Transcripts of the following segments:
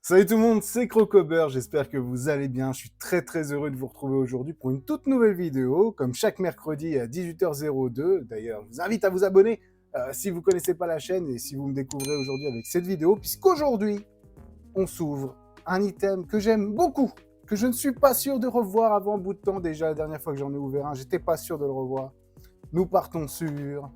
Salut tout le monde, c'est Crocober, j'espère que vous allez bien. Je suis très heureux de vous retrouver aujourd'hui pour une toute nouvelle vidéo, comme chaque mercredi à 18h02. D'ailleurs, je vous invite à vous abonner si vous ne connaissez pas la chaîne et si vous me découvrez aujourd'hui avec cette vidéo, puisqu'aujourd'hui, on s'ouvre un item que j'aime beaucoup, que je ne suis pas sûr de revoir avant un bout de temps. Déjà, la dernière fois que j'en ai ouvert un, j'étais pas sûr de le revoir. Nous partons sur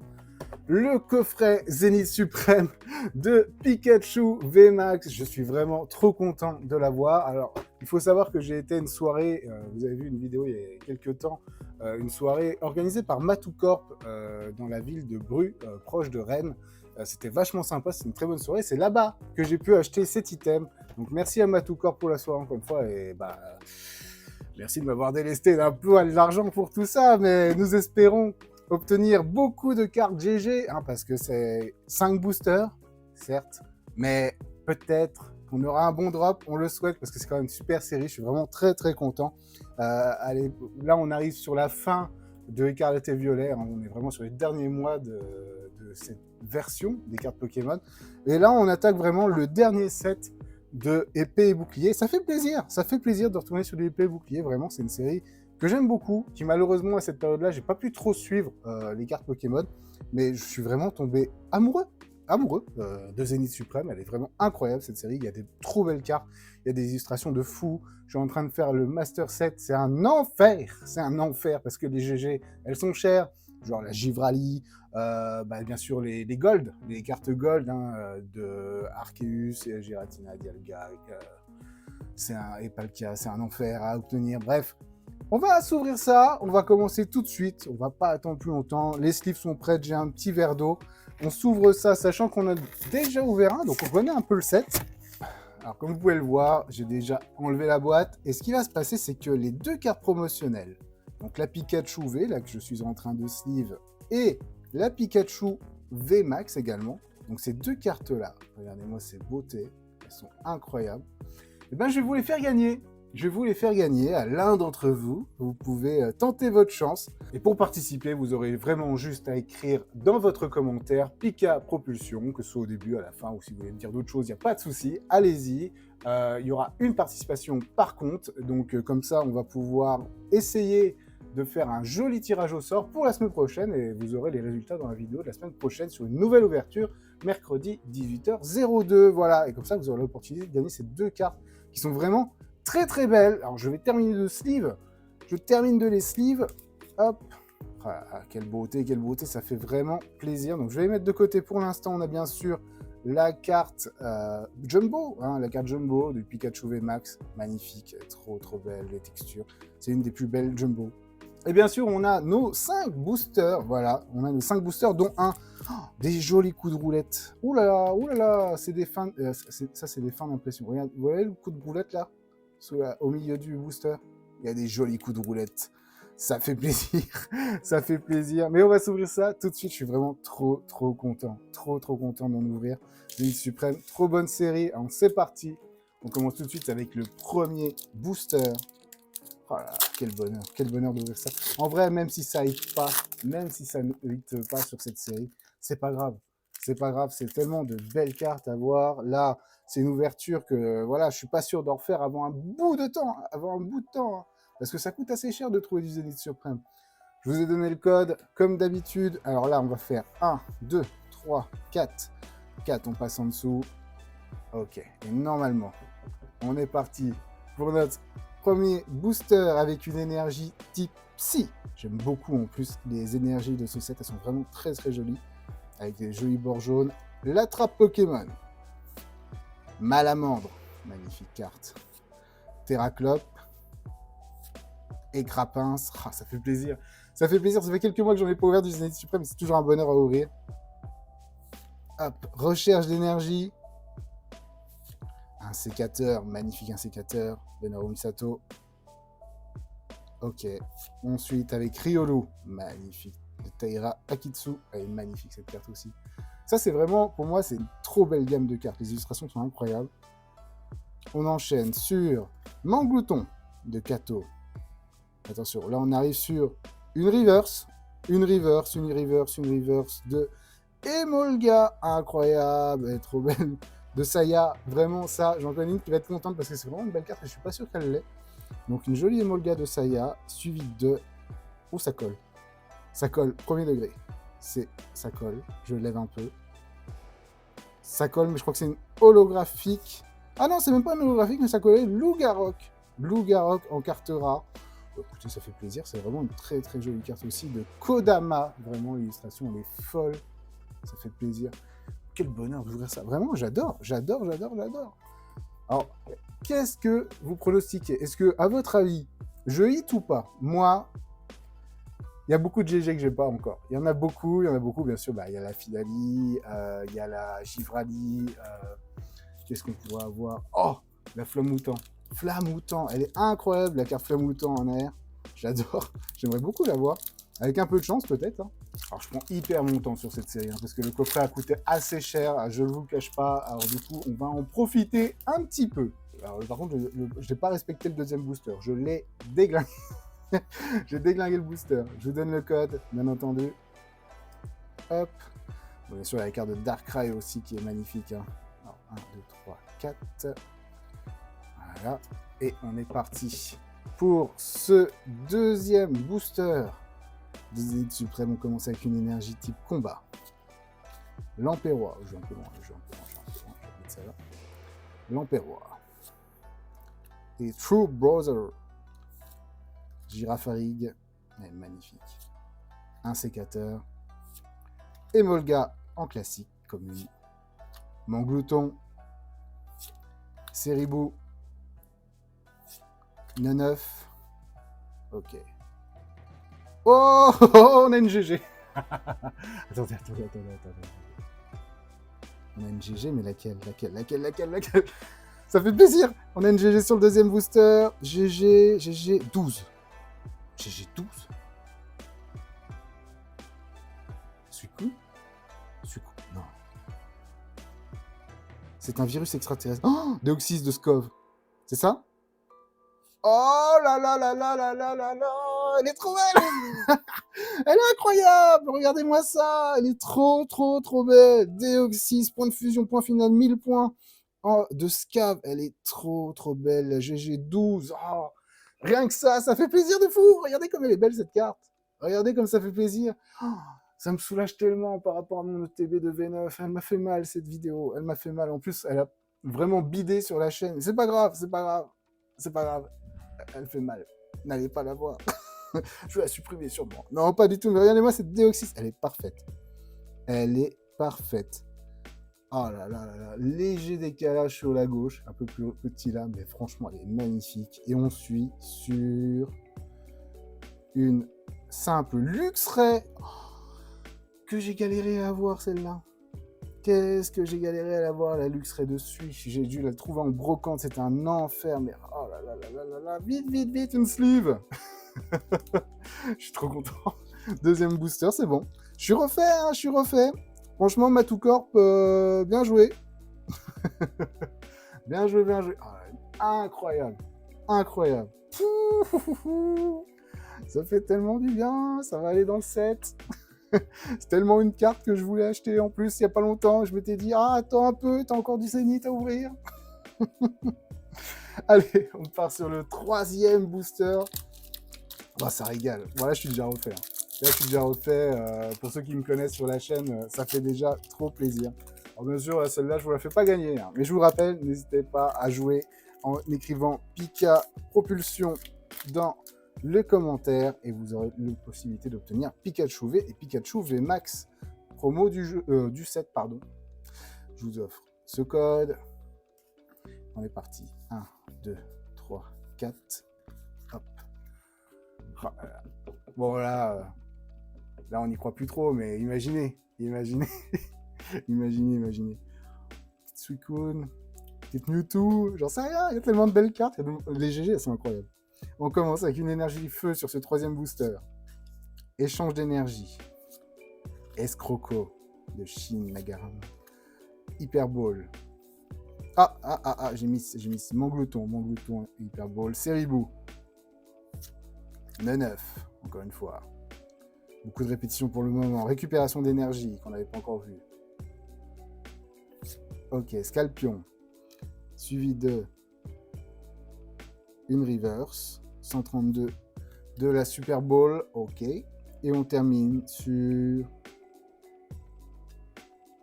le coffret Zénith Suprême de Pikachu VMAX. Je suis vraiment trop content de l'avoir. Alors, il faut savoir que j'ai été à une soirée, vous avez vu une vidéo il y a quelques temps, une soirée organisée par Matoucorp dans la ville de Bru, proche de Rennes. C'était vachement sympa, c'est une très bonne soirée. C'est là-bas que j'ai pu acheter cet item. Donc merci à Matoucorp pour la soirée encore une fois. Et bah, merci de m'avoir délesté d'un peu de l'argent pour tout ça, mais nous espérons obtenir beaucoup de cartes GG, hein, parce que c'est 5 boosters, certes, mais peut-être qu'on aura un bon drop, on le souhaite, parce que c'est quand même une super série, je suis vraiment très content. Allez, là, on arrive sur la fin de Écarlate et Violet, hein, on est vraiment sur les derniers mois de cette version des cartes Pokémon, et là, on attaque vraiment le dernier set de épée et bouclier. Ça fait plaisir de retourner sur les épées et boucliers, vraiment, c'est une série que j'aime beaucoup, qui malheureusement à cette période-là, j'ai pas pu trop suivre les cartes Pokémon, mais je suis vraiment tombé amoureux de Zénith Suprême. Elle est vraiment incroyable cette série, il y a des trop belles cartes, il y a des illustrations de fou. Je suis en train de faire le Master Set, c'est un enfer parce que les GG, elles sont chères, genre la Givrali, bien sûr les Gold, les cartes Gold hein, de Arceus, Giratina, Dialga, et Palkia, c'est un enfer à obtenir, bref. On va s'ouvrir ça, on va commencer tout de suite, on va pas attendre plus longtemps, les sleeves sont prêts, j'ai un petit verre d'eau, on s'ouvre ça sachant qu'on a déjà ouvert un, donc on connaît un peu le set. Alors comme vous pouvez le voir, j'ai déjà enlevé la boîte, et ce qui va se passer c'est que les deux cartes promotionnelles, donc la Pikachu V, là que je suis en train de sleeve, et la Pikachu V Max également, donc ces deux cartes là, regardez-moi ces beautés, elles sont incroyables, et ben je vais vous les faire gagner. Je vais vous les faire gagner à l'un d'entre vous. Vous pouvez tenter votre chance. Et pour participer, vous aurez vraiment juste à écrire dans votre commentaire Pika Propulsion, que ce soit au début, à la fin, ou si vous voulez me dire d'autres choses, il n'y a pas de souci. Allez-y. Il y aura une participation par compte. Donc comme ça, on va pouvoir essayer de faire un joli tirage au sort pour la semaine prochaine. Et vous aurez les résultats dans la vidéo de la semaine prochaine sur une nouvelle ouverture, mercredi 18h02. Voilà. Et comme ça, vous aurez l'opportunité de gagner ces deux cartes qui sont vraiment très belle. Alors je vais terminer de sleeve. Je termine de les sleeves. Hop. Ah, quelle beauté, ça fait vraiment plaisir. Donc je vais les mettre de côté pour l'instant. On a bien sûr la carte Jumbo, hein, la carte Jumbo du Pikachu VMAX. Magnifique, trop belle les textures. C'est une des plus belles Jumbo. Et bien sûr, on a nos 5 boosters. Voilà, on a nos 5 boosters, dont un. Oh, des jolis coups de roulette. Ouh là là, c'est des fins. Ça, c'est des fins d'impression. Regarde, vous voyez le coup de roulette là au milieu du booster, il y a des jolis coups de roulette. Ça fait plaisir, ça fait plaisir. Mais on va s'ouvrir ça tout de suite. Je suis vraiment trop content, trop content d'en ouvrir. Zénith Suprême, trop bonne série. Alors c'est parti. On commence tout de suite avec le premier booster. Oh là, quel bonheur d'ouvrir ça. En vrai, même si ça hit pas, même si ça ne hit pas sur cette série, c'est pas grave. C'est pas grave, c'est tellement de belles cartes à voir. Là, c'est une ouverture que voilà, je suis pas sûr d'en refaire avant un bout de temps, hein, parce que ça coûte assez cher de trouver du Zénith Suprême. Je vous ai donné le code, comme d'habitude. Alors là, on va faire 1, 2, 3, 4. 4, on passe en dessous. Ok, et normalement, on est parti pour notre premier booster avec une énergie type Psy. J'aime beaucoup en plus les énergies de ce set, elles sont vraiment très jolies. Avec des jolis bords jaunes. L'attrape Pokémon. Malamandre, magnifique carte. Terraclope. Et Crapince, ah, ça fait plaisir. Ça fait quelques mois que j'en ai pas ouvert du Zénith Suprême, mais c'est toujours un bonheur à ouvrir. Hop, recherche d'énergie. Un sécateur, magnifique un sécateur. Benoît Misato. Ok. Ensuite, avec Riolu, magnifique. Taira Akitsu, elle est magnifique cette carte aussi. Ça, c'est vraiment, pour moi, c'est une trop belle gamme de cartes. Les illustrations sont incroyables. On enchaîne sur Manglouton de Kato. Attention, là, on arrive sur une reverse de Emolga. Incroyable, elle est trop belle. de Saya. Vraiment, ça, j'en connais une qui va être contente parce que c'est vraiment une belle carte et je suis pas sûr qu'elle l'ait. Donc, une jolie Emolga de Saya, suivie de... Oh, ça colle. Ça colle, premier degré. Ça colle, je lève un peu. Ça colle, mais je crois que c'est une holographique. Ah non, c'est même pas une holographique, mais ça collait Blue Garok. Blue Garok en carte rare. Écoutez, ça fait plaisir. C'est vraiment une très très jolie carte aussi de Kodama. Vraiment, l'illustration, elle est folle. Ça fait plaisir. Quel bonheur d'ouvrir ça. Vraiment, j'adore. Alors, qu'est-ce que vous pronostiquez? Est-ce que, à votre avis, je hit ou pas? Moi, il y a beaucoup de GG que j'ai pas encore. Il y en a beaucoup, bien sûr. Bah, il y a la Fidali, il y a la Givrali. Qu'est-ce qu'on pourrait avoir? Oh, la Flamoutant. Flamoutant, elle est incroyable, la carte Flamoutant en air. J'adore. J'aimerais beaucoup l'avoir. Avec un peu de chance, peut-être. Hein. Alors, je prends hyper mon temps sur cette série, hein, parce que le coffret a coûté assez cher. Je ne vous le cache pas. Alors, du coup, on va en profiter un petit peu. Alors, par contre, je n'ai pas respecté le deuxième booster. Je l'ai déglingué. J'ai déglingué le booster. Je vous donne le code, bien entendu. Hop. Bon, bien sûr, il y a la carte de Darkrai aussi qui est magnifique. Hein. Alors, 1, 2, 3, 4. Voilà. Et on est parti pour ce deuxième booster des élites suprêmes. On commence avec une énergie type combat. L'Empérois. Je vais un peu loin. L'Empérois. Et True Brother. Girafarig. Elle est magnifique. Un sécateur. Emolga en classique, commune. Manglouton. Seribou. 9. Ok. Oh, on a une GG. Attendez. On a une GG, mais laquelle? Ça fait plaisir. On a une GG sur le deuxième booster. GG 12. GG 12. Suicune? Non. C'est un virus extraterrestre. Oh, Deoxys de Skov. C'est ça? Oh là là, elle est trop belle. Elle est incroyable. Regardez-moi ça. Elle est trop belle. Deoxys, point de fusion, point final, 1000 points de Scav. Elle est trop belle. La GG 12. Oh, rien que ça fait plaisir de fou. Regardez comme elle est belle cette carte. Regardez comme ça fait plaisir. Oh, ça me soulage tellement par rapport à mon ETB de V9. Elle m'a fait mal cette vidéo. Elle m'a fait mal. En plus, elle a vraiment bidé sur la chaîne. C'est pas grave. Elle fait mal. N'allez pas la voir. Je vais la supprimer sûrement. Non, pas du tout. Mais regardez-moi cette Deoxys. Elle est parfaite. Oh là là. Léger décalage sur la gauche. Un peu plus petit là. Mais franchement, elle est magnifique. Et on suit sur une simple Luxray. Oh, que j'ai galéré à avoir celle-là. Qu'est-ce que j'ai galéré à l'avoir, la Luxray dessus. J'ai dû la trouver en brocante, c'était un enfer, mais oh là, vite, une sleeve. Je suis trop content. Deuxième booster, c'est bon. Je suis refait. Franchement, Matoucorp, bien joué. bien joué. Oh, incroyable. Ça fait tellement du bien, ça va aller dans le set. C'est tellement une carte que je voulais acheter en plus il n'y a pas longtemps. Je m'étais dit, attends un peu, t'as encore du Zénith à ouvrir. Allez, on part sur le troisième booster. Oh, ça régale. Voilà, je suis déjà refait. Pour ceux qui me connaissent sur la chaîne, ça fait déjà trop plaisir. Alors bien sûr, celle-là, je ne vous la fais pas gagner. Hein. Mais je vous rappelle, n'hésitez pas à jouer en écrivant Pika Propulsion dans le commentaire et vous aurez la possibilité d'obtenir Pikachu V et Pikachu V Max promo du set. Pardon. Je vous offre ce code. On est parti. 1, 2, 3, 4. Hop. Bon là on n'y croit plus trop, mais imaginez. Imaginez. Petite Suicune, petite Mewtwo, j'en sais rien, il y a tellement de belles cartes, les GG elles sont incroyables. On commence avec une énergie feu sur ce troisième booster. Échange d'énergie. Escroco de Shin Nagaram. Hyper Ball. J'ai mis Manglouton, Hyper Ball. Seribou. 9, encore une fois. Beaucoup de répétitions pour le moment. Récupération d'énergie qu'on n'avait pas encore vu. Ok, Scalpion. Suivi de une reverse. 132 de la Super Bowl. Ok. Et on termine sur...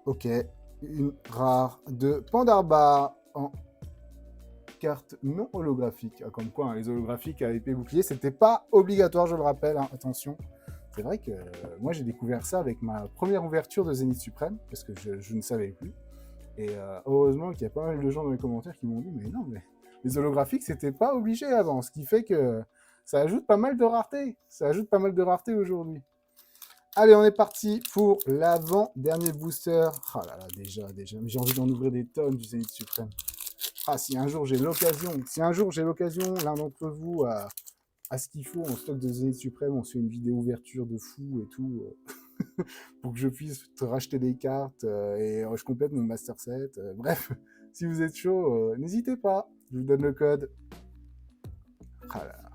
Ok. Une rare de Pandarba en carte non holographique. Ah, comme quoi, hein, les holographiques à épée bouclier, c'était pas obligatoire, je le rappelle. Hein, attention. C'est vrai que moi, j'ai découvert ça avec ma première ouverture de Zénith Suprême, parce que je ne savais plus. Et heureusement qu'il y a pas mal de gens dans les commentaires qui m'ont dit « Mais non, mais les holographiques, c'était pas obligé avant. » Ce qui fait que ça ajoute pas mal de rareté. Ça ajoute pas mal de rareté aujourd'hui. Allez, on est parti pour l'avant-dernier booster. Ah là là, déjà. Mais j'ai envie d'en ouvrir des tonnes du Zénith Suprême. Ah, si un jour j'ai l'occasion, l'un d'entre vous a ce qu'il faut en stock de Zénith Suprême, on se fait une vidéo ouverture de fou et tout, pour que je puisse te racheter des cartes et je complète mon master set. Bref, si vous êtes chaud, n'hésitez pas, je vous donne le code. Ah là là.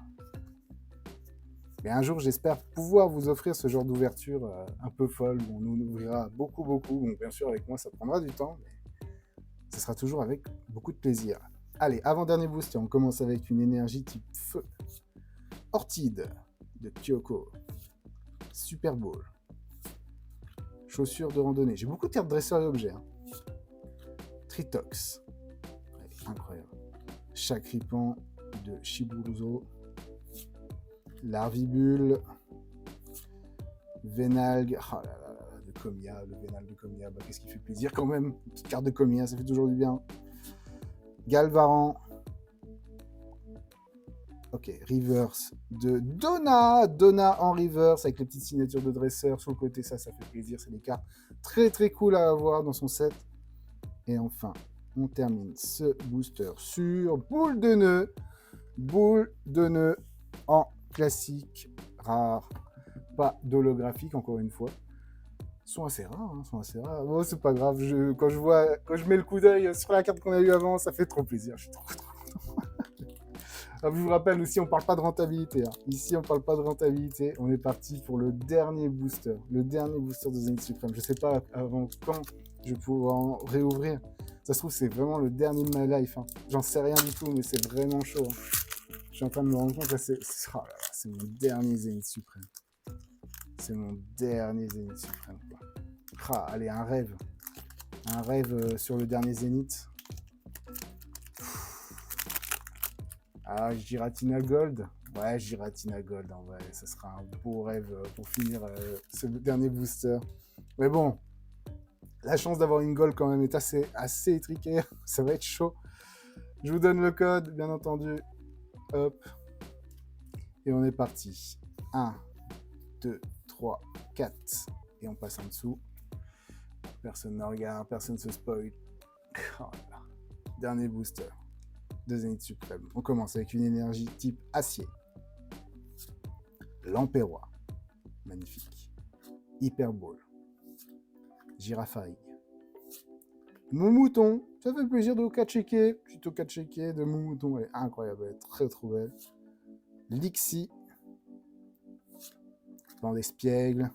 Mais un jour, j'espère pouvoir vous offrir ce genre d'ouverture un peu folle, où on en ouvrira beaucoup. Bon, bien sûr, avec moi, ça prendra du temps, mais ce sera toujours avec beaucoup de plaisir. Allez, avant-dernier booster, on commence avec une énergie type feu. Ortide de Kyoko. Super Bowl. Chaussures de randonnée. J'ai beaucoup de cartes dresseurs et objets. Hein. Tritox. Ouais, incroyable. Chakripan de Shiburuzo. Larvibule. Vénalgue. Oh là là, de Komiya. Le Vénal de Komiya. Bah, qu'est-ce qui fait plaisir quand même. Une petite carte de Komiya, ça fait toujours du bien. Galvaran. Ok, reverse de Donna en reverse avec les petites signatures de dresseur sur le côté, ça fait plaisir, c'est des cartes très cool à avoir dans son set. Et enfin, on termine ce booster sur boule de nœud en classique, rare, pas d'holographique encore une fois. Sont assez rares, Oh, c'est pas grave, quand je mets le coup d'œil sur la carte qu'on a eue avant, ça fait trop plaisir, je suis trop content. Je vous rappelle aussi, on parle pas de rentabilité. Hein. Ici, on parle pas de rentabilité. On est parti pour le dernier booster. Le dernier booster de Zénith Suprême. Je sais pas avant quand je pourrai en réouvrir. Ça se trouve, c'est vraiment le dernier de ma life. Hein. J'en sais rien du tout, mais c'est vraiment chaud. Hein. Je suis en train de me rendre compte que c'est mon dernier Zénith Suprême. C'est mon dernier Zénith Suprême. Quoi. Allez, un rêve. Un rêve sur le dernier Zénith. Ah, Giratina Gold. Ouais, Giratina Gold, en vrai. Ça sera un beau rêve pour finir ce dernier booster. Mais bon, la chance d'avoir une Gold quand même est assez étriquée. Ça va être chaud. Je vous donne le code, bien entendu. Hop. Et on est parti. 1, 2, 3, 4. Et on passe en dessous. Personne ne regarde, personne ne se spoil. Oh là là. Dernier booster de Zénith Suprême. On commence avec une énergie type acier. Lampérois. Magnifique. Hyper Ball. Girafarig. Mon mouton. Ça fait plaisir de catchecker. Plutôt catchecker de mon mouton. Elle est incroyable. Elle est très trop belle. Lixie. Plan d'espiègle.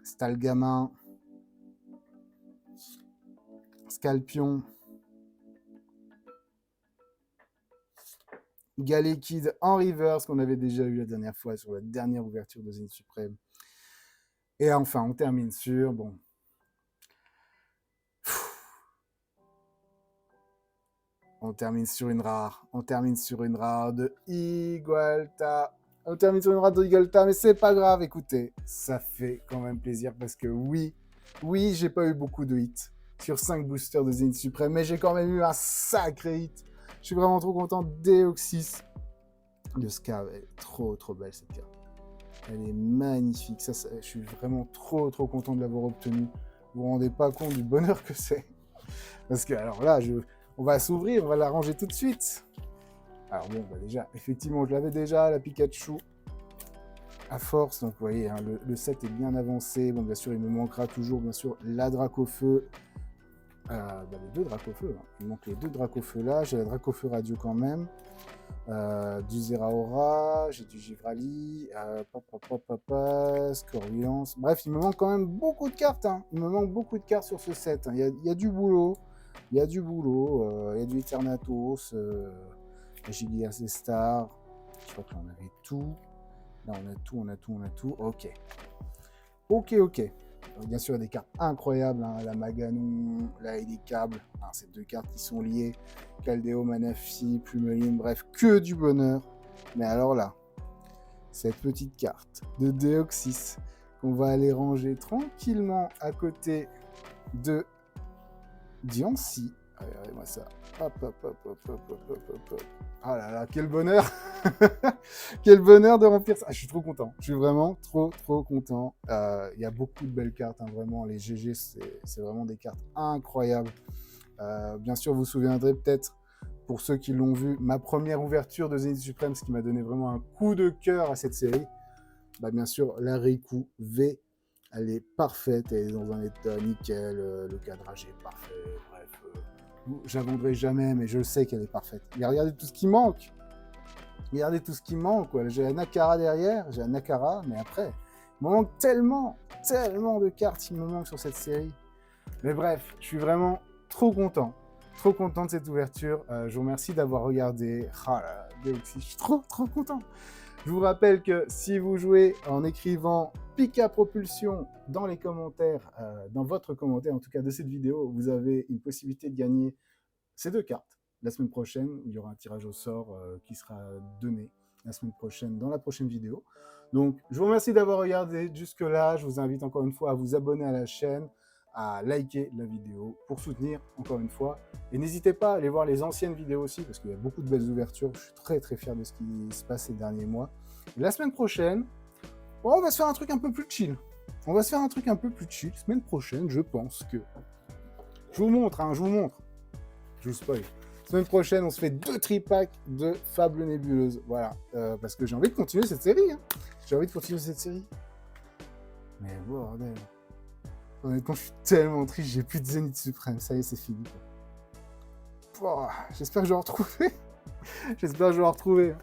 Stalgamin. Scalpion. Galekid en reverse qu'on avait déjà eu la dernière fois sur la dernière ouverture de Zénith Suprême. Et enfin, on termine sur... Bon. On termine sur une rare. On termine sur une rare de Igualta. On termine sur une rare de Igualta, mais c'est pas grave, écoutez. Ça fait quand même plaisir parce que oui, j'ai pas eu beaucoup de hits sur 5 boosters de Zénith Suprême, mais j'ai quand même eu un sacré hit. Je suis vraiment trop content. Deoxys de Scar. Elle est trop belle cette carte. Elle est magnifique. Ça, je suis vraiment trop content de l'avoir obtenue. Vous vous rendez pas compte du bonheur que c'est. Parce que, alors là, on va s'ouvrir, on va la ranger tout de suite. Alors bon, bah déjà, effectivement, je l'avais déjà, la Pikachu à force. Donc vous voyez, hein, le set est bien avancé. Bon, bien sûr, il me manquera toujours, bien sûr, la Dracofeu. les deux Dracofeu. Hein. Il manque les deux Dracofeu là. J'ai la Dracofeu radio quand même. Du Zeraora, j'ai du Givrali, Scorviance. Bref, il me manque quand même beaucoup de cartes. Hein. Il me manque beaucoup de cartes sur ce set. Hein. Il y a du boulot. Il y a du boulot. Il y a du Eternatus, Gigas et Star. Je crois qu'on avait tout. Là, on a tout. Ok. Bien sûr, il y a des cartes incroyables, hein, la Maganon, la Hélicable, hein, ces deux cartes qui sont liées, Caldeo, Manafi, Plumeline, bref, que du bonheur. Mais alors là, cette petite carte de Deoxys qu'on va aller ranger tranquillement à côté de Diancie. Regardez-moi ça. Hop. Ah là là, quel bonheur. Quel bonheur de remplir ça. Ah, je suis trop content. Je suis vraiment trop content. Il y a beaucoup de belles cartes, hein, vraiment. Les GG, c'est vraiment des cartes incroyables. Bien sûr, vous vous souviendrez peut-être, pour ceux qui l'ont vu, ma première ouverture de Zénith Suprême, ce qui m'a donné vraiment un coup de cœur à cette série. Bah, bien sûr, la Riku V, elle est parfaite. Elle est dans un état nickel. Le cadrage est parfait. Bref, je la vendrai jamais, mais je sais qu'elle est parfaite. Et regardez tout ce qui manque. Regardez tout ce qui manque. Quoi. J'ai la Nakara derrière, j'ai la Nakara, mais après, il me manque tellement de cartes il me manque sur cette série. Mais bref, je suis vraiment trop content de cette ouverture. Je vous remercie d'avoir regardé. Ah là là, Deoxys, je suis trop content. Je vous rappelle que si vous jouez en écrivant Pika Propulsion dans les commentaires, dans votre commentaire en tout cas de cette vidéo, vous avez une possibilité de gagner ces deux cartes. La semaine prochaine, il y aura un tirage au sort qui sera donné la semaine prochaine dans la prochaine vidéo. Donc, je vous remercie d'avoir regardé jusque-là. Je vous invite encore une fois à vous abonner à la chaîne, à liker la vidéo pour soutenir encore une fois. Et n'hésitez pas à aller voir les anciennes vidéos aussi parce qu'il y a beaucoup de belles ouvertures. Je suis très fier de ce qui se passe ces derniers mois. Et la semaine prochaine, on va se faire un truc un peu plus chill. Semaine prochaine, je pense que... Je vous montre. Je vous spoil. Semaine prochaine, on se fait 2 tripacks de Fable Nébuleuse. Voilà. Parce que j'ai envie de continuer cette série. Hein. Mais bordel. Honnêtement, je suis tellement triste. J'ai plus de Zénith Suprême. Ça y est, c'est fini. J'espère que je vais en retrouver.